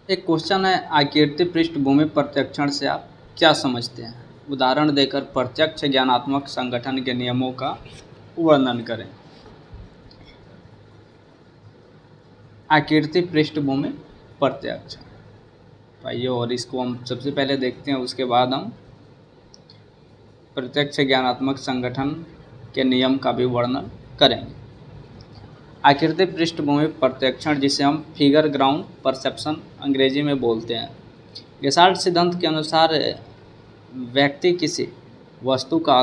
एक क्वेश्चन है, आकीर्ति पृष्ठभूमि प्रत्यक्षण से आप क्या समझते हैं? उदाहरण देकर प्रत्यक्ष ज्ञानात्मक संगठन के नियमों का वर्णन करें। आकीर्ति पृष्ठभूमि प्रत्यक्षण, आइए और इसको हम सबसे पहले देखते हैं, उसके बाद हम प्रत्यक्ष ज्ञानात्मक संगठन के नियम का भी वर्णन करेंगे। आकीर्ति पृष्ठभूमि प्रत्यक्षण, जिसे हम फिगर ग्राउंड परसेप्शन अंग्रेजी में बोलते हैं, गेसाल्ट सिद्धांत के अनुसार व्यक्ति किसी वस्तु का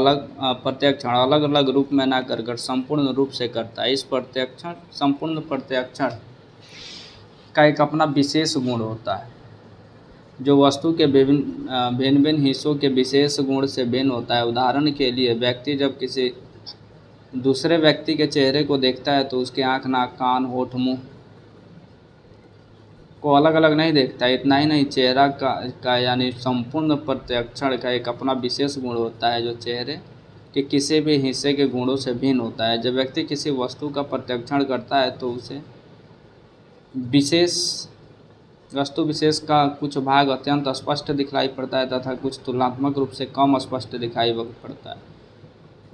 प्रत्यक्षण अलग अलग रूप में न कर संपूर्ण रूप से करता है। इस प्रत्यक्षण संपूर्ण प्रत्यक्षण का एक अपना विशेष गुण होता है, जो वस्तु के भिन्न भिन्न हिस्सों के विशेष गुण से भिन्न होता है। उदाहरण के लिए, व्यक्ति जब किसी दूसरे व्यक्ति के चेहरे को देखता है तो उसके आँख, नाक, कान, होठ, मुंह को अलग अलग नहीं देखता। इतना ही नहीं, चेहरा का यानी संपूर्ण प्रत्यक्षण का एक अपना विशेष गुण होता है, जो चेहरे के किसी भी हिस्से के गुणों से भिन्न होता है। जब व्यक्ति किसी वस्तु का प्रत्यक्षण करता है तो उसे वस्तु विशेष का कुछ भाग अत्यंत स्पष्ट दिखाई पड़ता है तथा कुछ तुलनात्मक रूप से कम स्पष्ट दिखाई पड़ता है।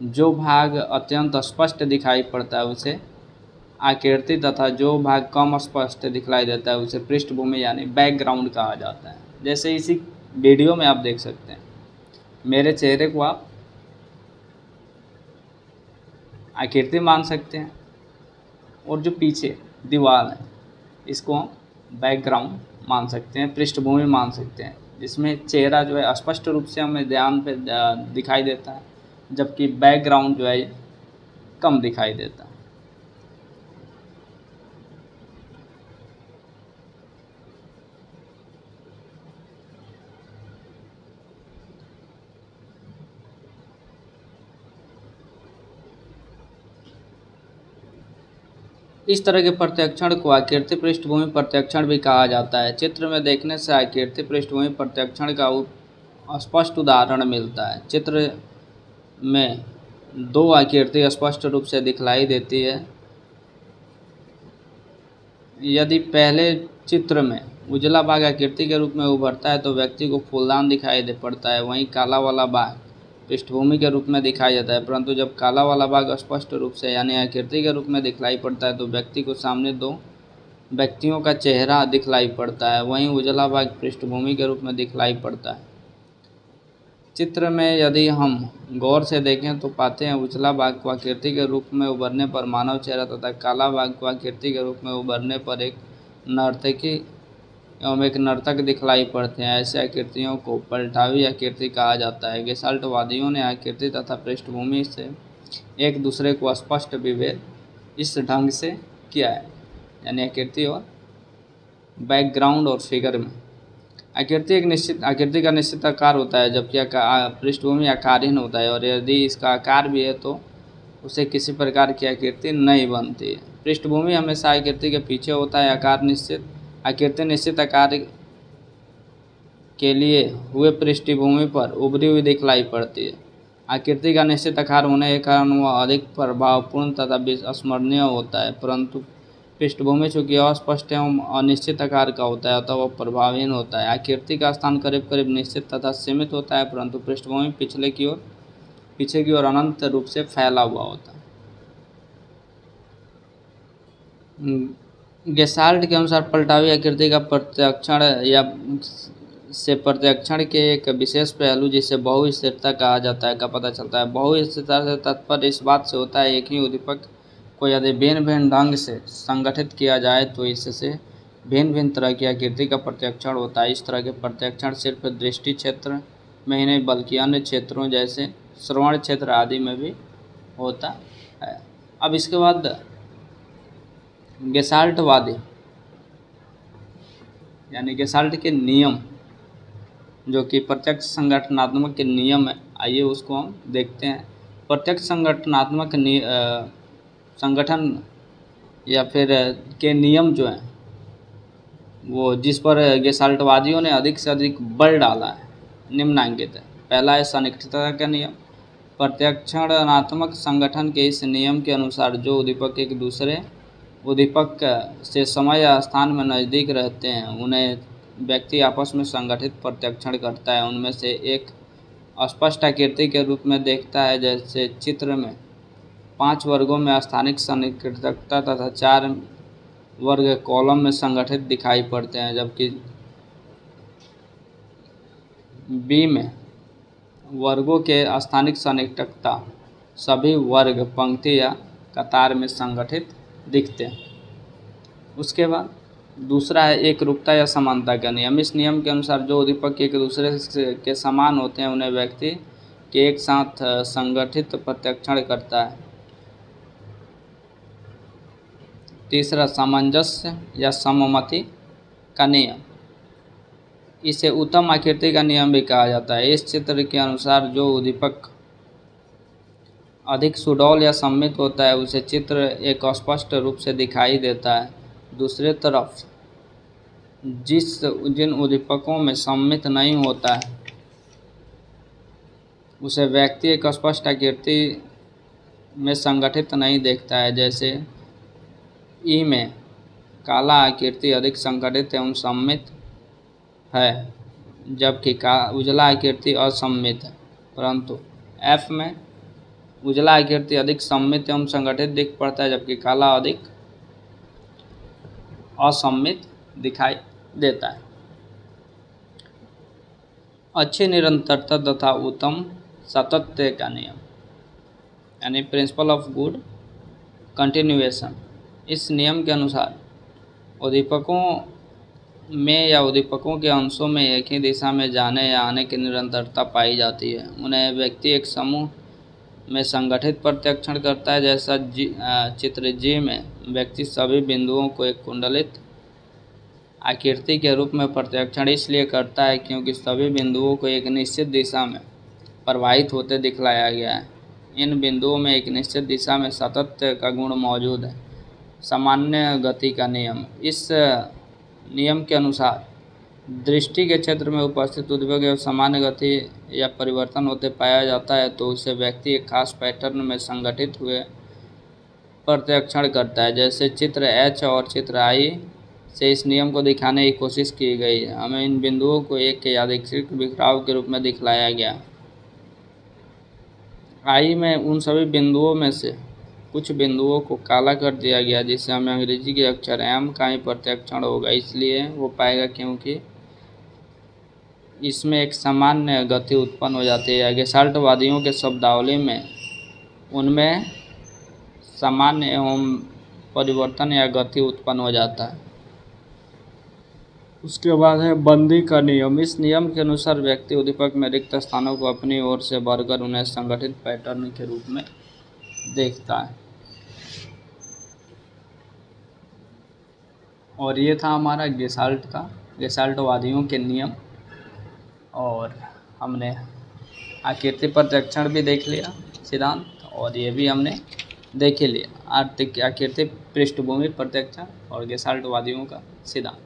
जो भाग अत्यंत स्पष्ट दिखाई पड़ता है उसे आकीर्ति तथा जो भाग कम स्पष्ट दिखलाई देता है उसे पृष्ठभूमि यानी बैकग्राउंड कहा जाता है। जैसे इसी वीडियो में आप देख सकते हैं, मेरे चेहरे को आप आकीर्ति मान सकते हैं और जो पीछे दीवार है इसको हम बैकग्राउंड मान सकते हैं, पृष्ठभूमि मान सकते हैं, जिसमें चेहरा जो है स्पष्ट रूप से हमें ध्यान पे दिखाई देता है, जबकि बैकग्राउंड जो है कम दिखाई देता है। इस तरह के प्रत्यक्षण को आकीर्ति पृष्ठभूमि प्रत्यक्षण भी कहा जाता है। चित्र में देखने से आकीर्ति पृष्ठभूमि प्रत्यक्षण का स्पष्ट उदाहरण मिलता है। चित्र में दो आकीर्ति स्पष्ट रूप से दिखलाई देती है। यदि पहले चित्र में उजला भाग आकीर्ति के रूप में उभरता है तो व्यक्ति को फूलदान दिखाई दे पड़ता है, वहीं काला वाला भाग पृष्ठभूमि के रूप में दिखाई देता है। परंतु जब काला वाला भाग स्पष्ट रूप से यानी आकीर्ति के रूप में दिखलाई पड़ता है तो व्यक्ति को सामने दो व्यक्तियों का चेहरा दिखलाई पड़ता है, वहीं उजला भाग पृष्ठभूमि के रूप में दिखलाई पड़ता है। चित्र में यदि हम गौर से देखें तो पाते हैं उजला भाग को आकीर्ति के रूप में उभरने पर मानव चेहरा तथा काला भाग को आकीर्ति के रूप में उभरने पर एक नर्तकी एवं एक नर्तक दिखलाई पड़ते हैं। ऐसे आकृतियों को पलटावी आकृति कहा जाता है। गेसाल्टवादियों ने आकृति तथा पृष्ठभूमि से एक दूसरे को स्पष्ट विभेद इस ढंग से किया है, यानी आकृति और बैकग्राउंड और फिगर में। आकृति का निश्चित आकार होता है, जबकि पृष्ठभूमि आकारहीन होता है, और यदि इसका आकार भी है तो उसे किसी प्रकार की आकृति नहीं बनती है। पृष्ठभूमि हमेशा आकृति के पीछे होता है। आकृति निश्चित आकार के लिए हुए पृष्ठभूमि पर उभरी हुई दिखलाई पड़ती है। आकृति का निश्चित आकार होने के कारण वह अधिक प्रभावपूर्ण तथा स्मरणीय होता है, परंतु पृष्ठभूमि चूँकि अस्पष्ट एवं अनिश्चित आकार का होता है अतः वह प्रभावहीन होता है। आकृति का स्थान करीब करीब निश्चित तथा सीमित होता है, परंतु पृष्ठभूमि पीछे की ओर अनंत रूप से फैला हुआ होता है। गेसाल्ट के अनुसार पलटावी आकृति का प्रत्यक्षण के एक विशेष पहलू जिसे बहुस्थिरता कहा जाता है का पता चलता है। बहुस्थिरता से तात्पर्य इस बात से होता है एक ही उद्दीपक को यदि भिन्न भिन्न ढंग से संगठित किया जाए तो इससे भिन्न भिन्न तरह की आकृति का प्रत्यक्षण होता है। इस तरह के प्रत्यक्षण सिर्फ दृष्टि क्षेत्र में ही नहीं बल्कि अन्य क्षेत्रों जैसे श्रवण क्षेत्र आदि में भी होता है। अब इसके बाद गेसाल्टवादी यानी गेसाल्ट के नियम जो कि प्रत्यक्ष संगठनात्मक के नियम है, आइए उसको हम देखते हैं। प्रत्यक्ष संगठनात्मक संगठन या फिर के नियम जो हैं वो जिस पर गेसाल्टवादियों ने अधिक से अधिक बल डाला है निम्नांकित है। पहला है सन्निकटता का नियम। प्रत्यक्षणात्मक संगठन के इस नियम के अनुसार जो उद्दीपक एक दूसरे उद्दीपक से समय या स्थान में नज़दीक रहते हैं उन्हें व्यक्ति आपस में संगठित प्रत्याक्षण करता है उनमें से एक स्पष्ट आकृति के रूप में देखता है। जैसे चित्र में 5 वर्गों में स्थानिक सन्निकटता तथा 4 वर्ग कॉलम में संगठित दिखाई पड़ते हैं, जबकि बी में वर्गों के स्थानिक सन्निकटता सभी वर्ग पंक्ति या कतार में संगठित दिखते हैं। उसके बाद दूसरा है एक रूपता या समानता का नियम। इस नियम के अनुसार जो उद्दीपक एक दूसरे के समान होते हैं उन्हें व्यक्ति के एक साथ संगठित प्रत्याक्षण करता है। तीसरा सामंजस्य या सममति का नियम, इसे उत्तम आकृति का नियम भी कहा जाता है। इस चित्र के अनुसार जो उद्दीपक अधिक सुडौल या सममित होता है उसे चित्र एक स्पष्ट रूप से दिखाई देता है। दूसरी तरफ जिन उद्दीपकों में सममित नहीं होता है उसे व्यक्ति एक स्पष्ट आकृति में संगठित नहीं देखता है। जैसे ई में काला आकृति अधिक संगठित एवं सममित है, जबकि उजला आकृति असममित है, परंतु एफ में उजला आकृति अधिक सममित एवं संगठित दिख पड़ता है, जबकि काला अधिक असममित दिखाई देता है। अच्छी निरंतरता तथा उत्तम सातत्य का नियम यानी प्रिंसिपल ऑफ गुड कंटिन्यूएशन। इस नियम के अनुसार उद्दीपकों में या उद्दीपकों के अंशों में एक ही दिशा में जाने या आने की निरंतरता पाई जाती है। उन्हें व्यक्ति एक समूह में संगठित प्रत्याक्षण करता है। जैसा चित्र जी में व्यक्ति सभी बिंदुओं को एक कुंडलित आकृति के रूप में प्रत्याक्षण इसलिए करता है क्योंकि सभी बिंदुओं को एक निश्चित दिशा में प्रवाहित होते दिखलाया गया है। इन बिंदुओं में एक निश्चित दिशा में सातत्य का गुण मौजूद है। सामान्य गति का नियम, इस नियम के अनुसार दृष्टि के क्षेत्र में उपस्थित उद्दीपक एवं सामान्य गति या परिवर्तन होते पाया जाता है तो उसे व्यक्ति एक खास पैटर्न में संगठित हुए प्रत्याक्षण करता है। जैसे चित्र एच और चित्र आई से इस नियम को दिखाने की कोशिश की गई है। हमें इन बिंदुओं को एक यादृच्छिक बिखराव के रूप में दिखलाया गया। आई में उन सभी बिंदुओं में से कुछ बिंदुओं को काला कर दिया गया जिससे हमें अंग्रेजी के अक्षर एम का ही प्रत्याक्षण होगा, इसलिए वो पाएगा क्योंकि इसमें एक सामान्य गति उत्पन्न हो जाती है। गेस्टाल्टवादियों के शब्दावली में उनमें सामान्य एवं परिवर्तन या गति उत्पन्न हो जाता है। उसके बाद है बंदी का नियम। इस नियम के अनुसार व्यक्ति उद्दीपक में रिक्त स्थानों को अपनी ओर से भरकर उन्हें संगठित पैटर्न के रूप में देखता है। और ये था हमारा गेस्टाल्टवादियों के नियम, और हमने आकृति प्रत्याक्षण भी देख लिया सिद्धांत, और ये भी हमने देख ही लिया आकृति पृष्ठभूमि प्रत्याक्षण और गेस्टाल्टवादियों का सिद्धांत।